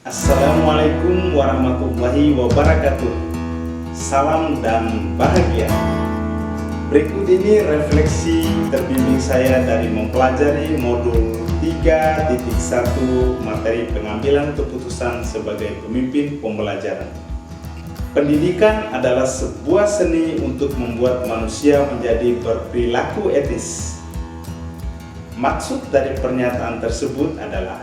Assalamualaikum warahmatullahi wabarakatuh. Salam dan bahagia. Berikut ini refleksi terbimbing saya dari mempelajari modul 3.1 materi pengambilan keputusan sebagai pemimpin pembelajaran. Pendidikan adalah sebuah seni untuk membuat manusia menjadi berperilaku etis. Maksud dari pernyataan tersebut adalah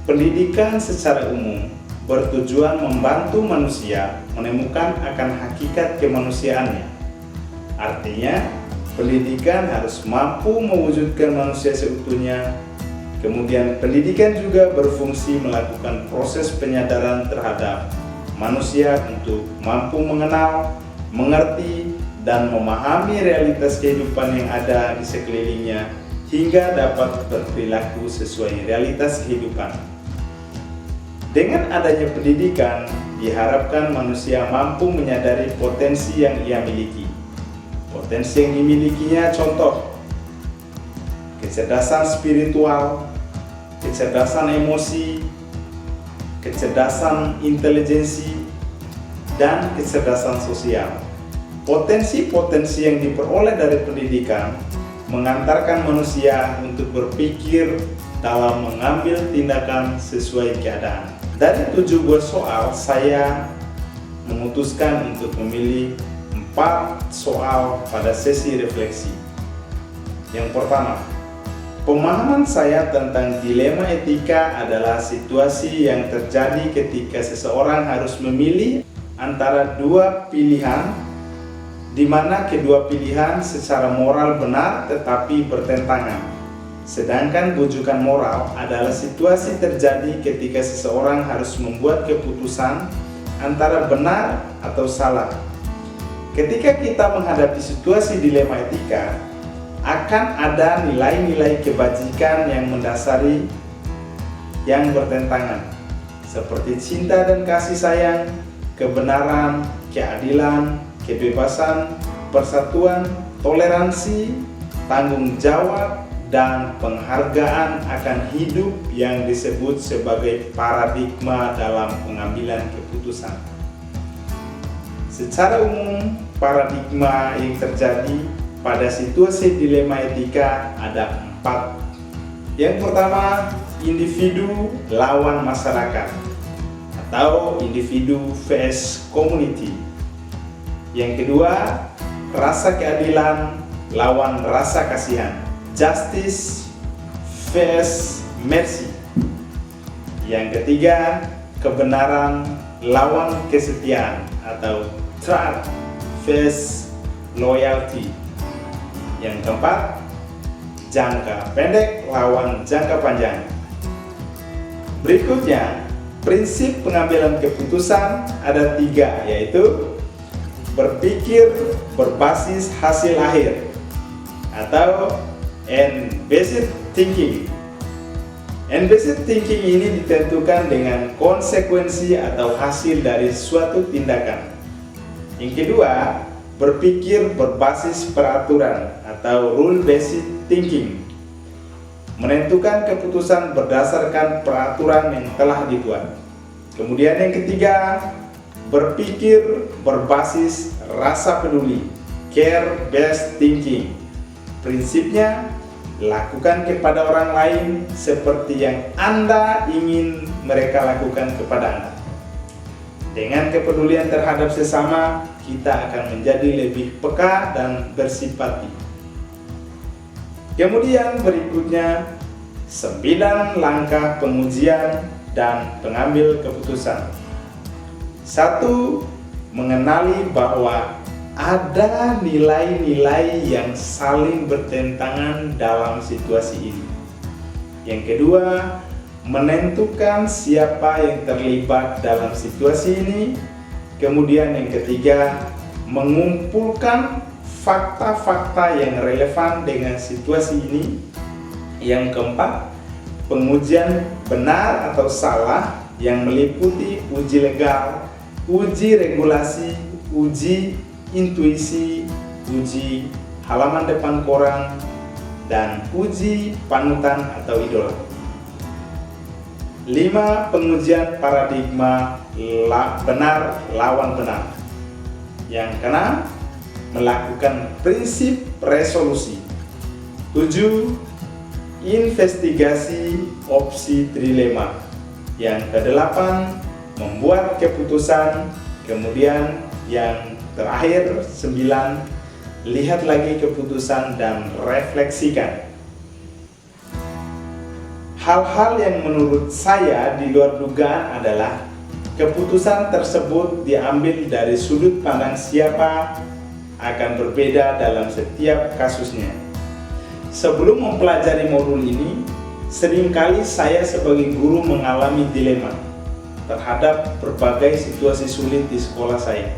pendidikan secara umum bertujuan membantu manusia menemukan akan hakikat kemanusiaannya. Artinya, pendidikan harus mampu mewujudkan manusia seutuhnya. Kemudian, pendidikan juga berfungsi melakukan proses penyadaran terhadap manusia untuk mampu mengenal, mengerti, dan memahami realitas kehidupan yang ada di sekelilingnya hingga dapat berperilaku sesuai realitas kehidupan. Dengan adanya pendidikan, diharapkan manusia mampu menyadari potensi yang ia miliki. Potensi yang dimilikinya contoh, kecerdasan spiritual, kecerdasan emosi, kecerdasan intelijensi, dan kecerdasan sosial. Potensi-potensi yang diperoleh dari pendidikan mengantarkan manusia untuk berpikir dalam mengambil tindakan sesuai keadaan. Dari 7 buah soal, saya memutuskan untuk memilih 4 soal pada sesi refleksi. Yang pertama, pemahaman saya tentang dilema etika adalah situasi yang terjadi ketika seseorang harus memilih antara dua pilihan, di mana kedua pilihan secara moral benar tetapi bertentangan. Sedangkan bujukan moral adalah situasi terjadi ketika seseorang harus membuat keputusan antara benar atau salah. Ketika kita menghadapi situasi dilema etika, akan ada nilai-nilai kebajikan yang mendasari yang bertentangan, seperti cinta dan kasih sayang, kebenaran, keadilan, kebebasan, persatuan, toleransi, tanggung jawab, dan penghargaan akan hidup yang disebut sebagai paradigma dalam pengambilan keputusan. Secara umum, paradigma yang terjadi pada situasi dilema etika ada 4. Yang pertama, individu lawan masyarakat atau individu vs community. Yang kedua, rasa keadilan lawan rasa kasihan, justice vs mercy. Yang ketiga, kebenaran lawan kesetiaan atau truth vs loyalty. Yang keempat, jangka pendek lawan jangka panjang. Berikutnya, prinsip pengambilan keputusan ada 3, yaitu berpikir berbasis hasil akhir atau end-based thinking. End-based thinking ini ditentukan dengan konsekuensi atau hasil dari suatu tindakan. Yang kedua, berpikir berbasis peraturan atau rule-based thinking. Menentukan keputusan berdasarkan peraturan yang telah dibuat. Kemudian yang ketiga, berpikir berbasis rasa peduli, care-based thinking. Prinsipnya, lakukan kepada orang lain seperti yang Anda ingin mereka lakukan kepada Anda. Dengan kepedulian terhadap sesama, kita akan menjadi lebih peka dan bersimpati. Kemudian berikutnya, 9 langkah pengujian dan pengambil keputusan. 1. Mengenali bahwa ada nilai-nilai yang saling bertentangan dalam situasi ini. Yang kedua, menentukan siapa yang terlibat dalam situasi ini. Kemudian yang ketiga, mengumpulkan fakta-fakta yang relevan dengan situasi ini. Yang keempat, pengujian benar atau salah yang meliputi uji legal, uji regulasi, uji intuisi, uji halaman depan koran, dan uji panutan atau idola. 5. Pengujian paradigma benar lawan benar. Yang keenam, melakukan prinsip resolusi. 7. Investigasi opsi trilema. Yang kedelapan, membuat keputusan. Kemudian yang terakhir 9, lihat lagi keputusan dan refleksikan. Hal-hal yang menurut saya di luar dugaan adalah keputusan tersebut diambil dari sudut pandang siapa akan berbeda dalam setiap kasusnya. Sebelum mempelajari modul ini, seringkali saya sebagai guru mengalami dilema terhadap berbagai situasi sulit di sekolah saya.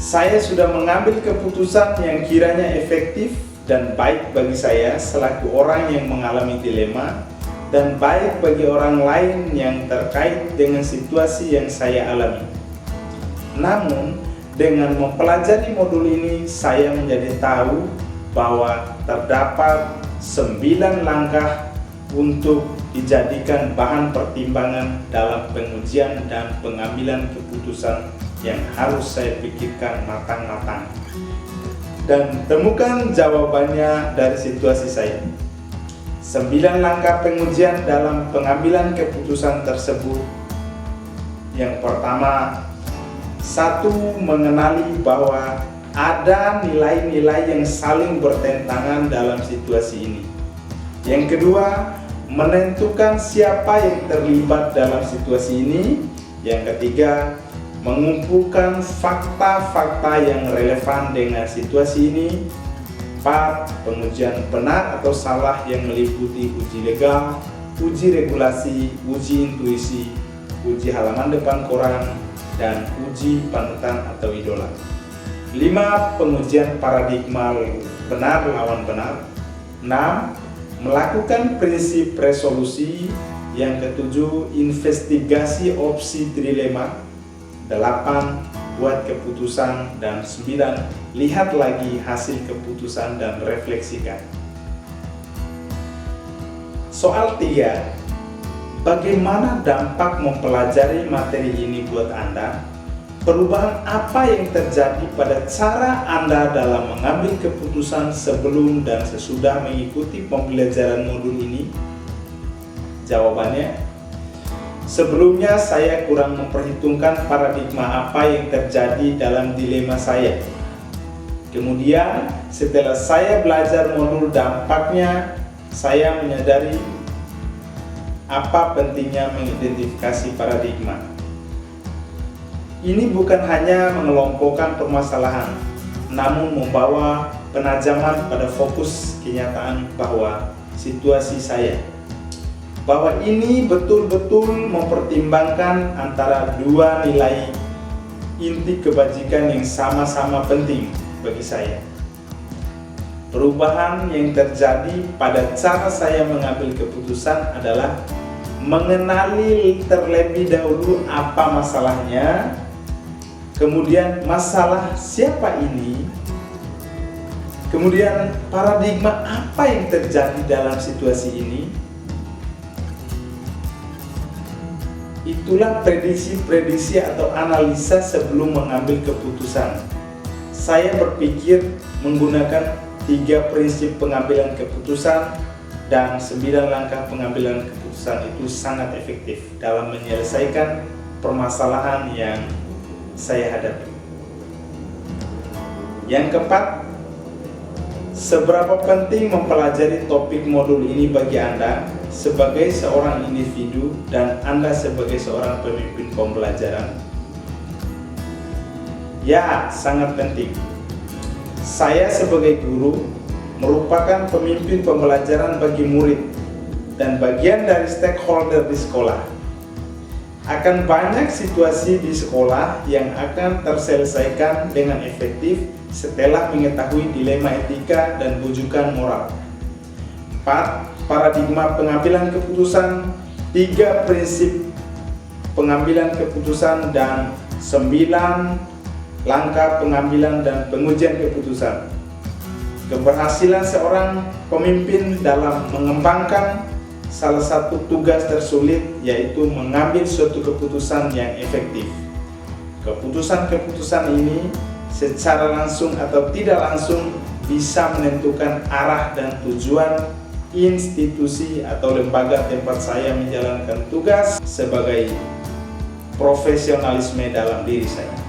Saya sudah mengambil keputusan yang kiranya efektif dan baik bagi saya selaku orang yang mengalami dilema, dan baik bagi orang lain yang terkait dengan situasi yang saya alami. Namun, dengan mempelajari modul ini, saya menjadi tahu bahwa terdapat 9 langkah untuk dijadikan bahan pertimbangan dalam pengujian dan pengambilan keputusan yang harus saya pikirkan matang-matang dan temukan jawabannya dari situasi saya. 9 langkah pengujian dalam pengambilan keputusan tersebut. Yang pertama, 1. Mengenali bahwa ada nilai-nilai yang saling bertentangan dalam situasi ini. Yang kedua, menentukan siapa yang terlibat dalam situasi ini. Yang ketiga, mengumpulkan fakta-fakta yang relevan dengan situasi ini. 4. Pengujian benar atau salah yang meliputi uji legal, uji regulasi, uji intuisi, uji halaman depan koran, dan uji panutan atau idola. 5. Pengujian paradigma benar lawan benar. 6. Melakukan prinsip resolusi. Yang ketujuh, investigasi opsi trilema. 8. Buat keputusan. Dan 9. Lihat lagi hasil keputusan dan refleksikan. Soal 3. Bagaimana dampak mempelajari materi ini buat Anda? Perubahan apa yang terjadi pada cara Anda dalam mengambil keputusan sebelum dan sesudah mengikuti pembelajaran modul ini? Jawabannya, sebelumnya saya kurang memperhitungkan paradigma apa yang terjadi dalam dilema saya. Kemudian setelah saya belajar modul dampaknya, saya menyadari apa pentingnya mengidentifikasi paradigma. Ini bukan hanya mengelompokkan permasalahan, namun membawa penajaman pada fokus kenyataan bahwa situasi saya. Bahwa ini betul-betul mempertimbangkan antara dua nilai inti kebajikan yang sama-sama penting bagi saya. Perubahan yang terjadi pada cara saya mengambil keputusan adalah mengenali terlebih dahulu apa masalahnya, kemudian masalah siapa ini, kemudian paradigma apa yang terjadi dalam situasi ini. Itulah prediksi-prediksi atau analisa sebelum mengambil keputusan. Saya berpikir menggunakan 3 prinsip pengambilan keputusan dan 9 langkah pengambilan keputusan itu sangat efektif dalam menyelesaikan permasalahan yang saya hadapi. Yang keempat, seberapa penting mempelajari topik modul ini bagi Anda sebagai seorang individu dan Anda sebagai seorang pemimpin pembelajaran? Ya, sangat penting. Saya sebagai guru merupakan pemimpin pembelajaran bagi murid dan bagian dari stakeholder di sekolah. Akan banyak situasi di sekolah yang akan terselesaikan dengan efektif setelah mengetahui dilema etika dan bujukan moral. 4. Paradigma pengambilan keputusan, 3 prinsip pengambilan keputusan, dan 9 langkah pengambilan dan pengujian keputusan. Keberhasilan seorang pemimpin dalam mengembangkan salah satu tugas tersulit yaitu mengambil suatu keputusan yang efektif. Keputusan-keputusan ini secara langsung atau tidak langsung bisa menentukan arah dan tujuan institusi atau lembaga tempat saya menjalankan tugas sebagai profesionalisme dalam diri saya.